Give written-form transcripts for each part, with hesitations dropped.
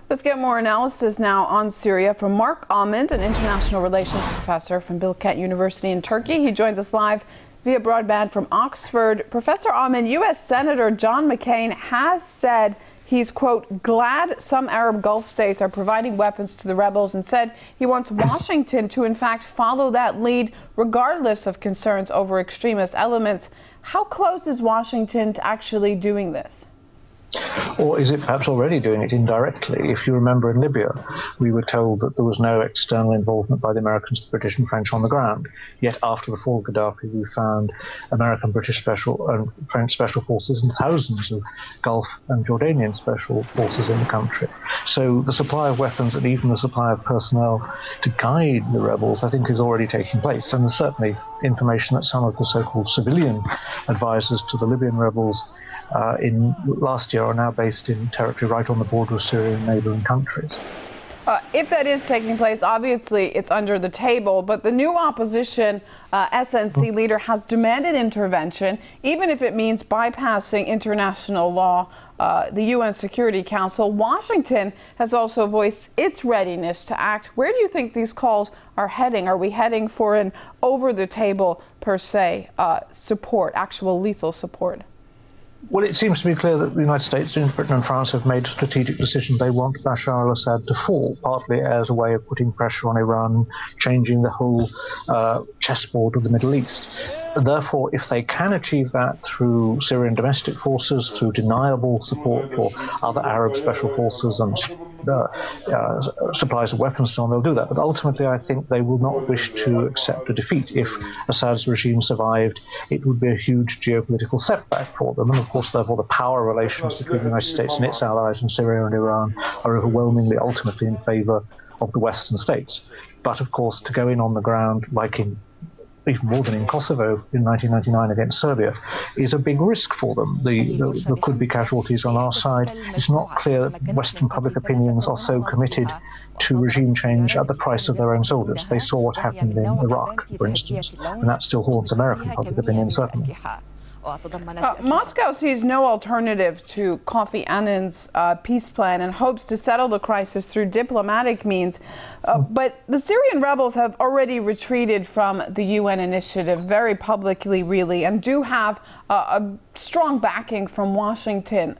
Let's get more analysis now on Syria from Mark Ahmed, an international relations professor from Bilkent University in Turkey. He joins us live via broadband from Oxford. Professor Ahmed, US Senator John McCain has said he's, quote, glad some Arab Gulf states are providing weapons to the rebels, and said he wants Washington to, in fact, follow that lead regardless of concerns over extremist elements. How close is Washington to actually doing this? Or is it perhaps already doing it indirectly? If you remember, in Libya, we were told that there was no external involvement by the Americans, the British and French on the ground. Yet after the fall of Gaddafi, we found American, British special and French special forces and thousands of Gulf and Jordanian special forces in the country. So the supply of weapons and even the supply of personnel to guide the rebels, I think, is already taking place. And there's certainly information that some of the so-called civilian advisors to the Libyan rebels in last year are now based in territory right on the border of Syria and neighboring countries. If that is taking place, obviously it's under the table, but the new opposition SNC leader has demanded intervention, even if it means bypassing international law, the UN Security Council. Washington has also voiced its readiness to act. Where do you think these calls are heading? Are we heading for an over-the-table, per se, support, actual lethal support? Well, it seems to be clear that the United States, Britain and France have made a strategic decision. They want Bashar Assad to fall, partly as a way of putting pressure on Iran, changing the whole chessboard of the Middle East. Therefore, if they can achieve that through Syrian domestic forces, through deniable support for other Arab special forces and supplies of weapons and so on, they'll do that. But ultimately, I think they will not wish to accept a defeat. If Assad's regime survived, it would be a huge geopolitical setback for them. And of course, therefore, the power relations between the United States and its allies in Syria and Iran are overwhelmingly, ultimately, in favor of the Western states. But of course, to go in on the ground, like in even more than in Kosovo in 1999 against Serbia, is a big risk for them. There could be casualties on our side. It's not clear that Western public opinions are so committed to regime change at the price of their own soldiers. They saw what happened in Iraq, for instance, and that still haunts American public opinion, certainly. Moscow sees no alternative to Kofi Annan's peace plan and hopes to settle the crisis through diplomatic means. But the Syrian rebels have already retreated from the UN initiative very publicly, really, and do have a strong backing from Washington.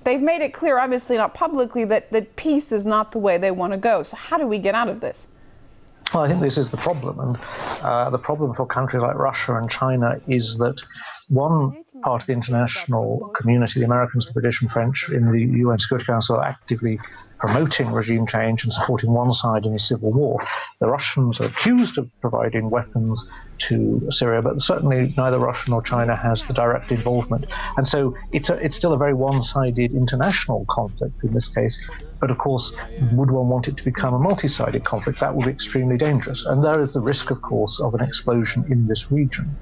They've made it clear, obviously not publicly, that peace is not the way they want to go. So how do we get out of this? Well, I think this is the problem, and the problem for countries like Russia and China is that one part of the international community, the Americans, the British and French in the UN Security Council, are actively promoting regime change and supporting one side in a civil war. The Russians are accused of providing weapons to Syria, but certainly neither Russia nor China has the direct involvement. And so it's still a very one-sided international conflict in this case. But of course, would one want it to become a multi-sided conflict? That would be extremely dangerous. And there is the risk, of course, of an explosion in this region.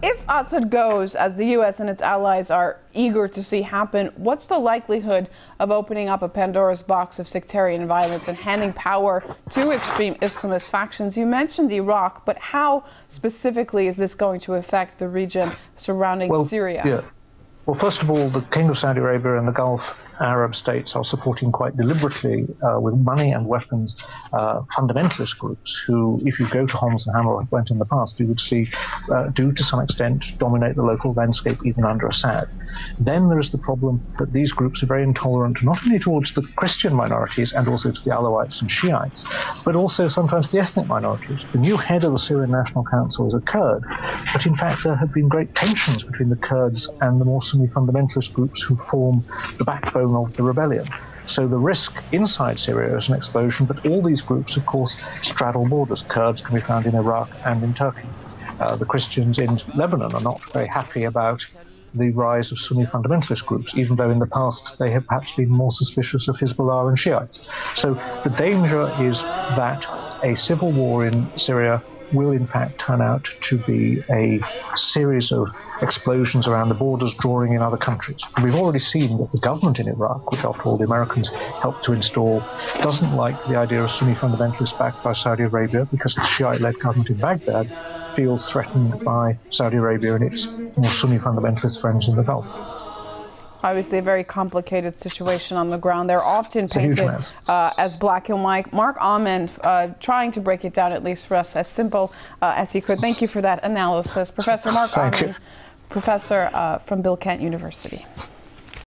If Assad goes, as the U.S. and its allies are eager to see happen, what's the likelihood of opening up a Pandora's box of sectarian violence and handing power to extreme Islamist factions? You mentioned Iraq, but how specifically is this going to affect the region surrounding Syria? Yeah. Well, first of all, the King of Saudi Arabia and the Gulf Arab states are supporting quite deliberately with money and weapons fundamentalist groups who, if you go to Homs and Hama, went in the past, you would see do to some extent dominate the local landscape even under Assad. Then there is the problem that these groups are very intolerant not only towards the Christian minorities and also to the Alawites and Shiites, but also sometimes the ethnic minorities. The new head of the Syrian National Council is a Kurd, but in fact there have been great tensions between the Kurds and the more Sunni fundamentalist groups who form the backbone of the rebellion. So the risk inside Syria is an explosion, but all these groups, of course, straddle borders. Kurds can be found in Iraq and in Turkey. The Christians in Lebanon are not very happy about the rise of Sunni fundamentalist groups, even though in the past they have perhaps been more suspicious of Hezbollah and Shiites. So the danger is that a civil war in Syria will in fact turn out to be a series of explosions around the borders, drawing in other countries. And we've already seen that the government in Iraq, which after all the Americans helped to install, doesn't like the idea of Sunni fundamentalists backed by Saudi Arabia, because the Shiite-led government in Baghdad feels threatened by Saudi Arabia and its more Sunni fundamentalist friends in the Gulf. Obviously a very complicated situation on the ground. They're often painted as black and white. Mark Almond trying to break it down, at least for us, as simple as he could. Thank you for that analysis. Professor Mark Almond, professor from Bill Kent University.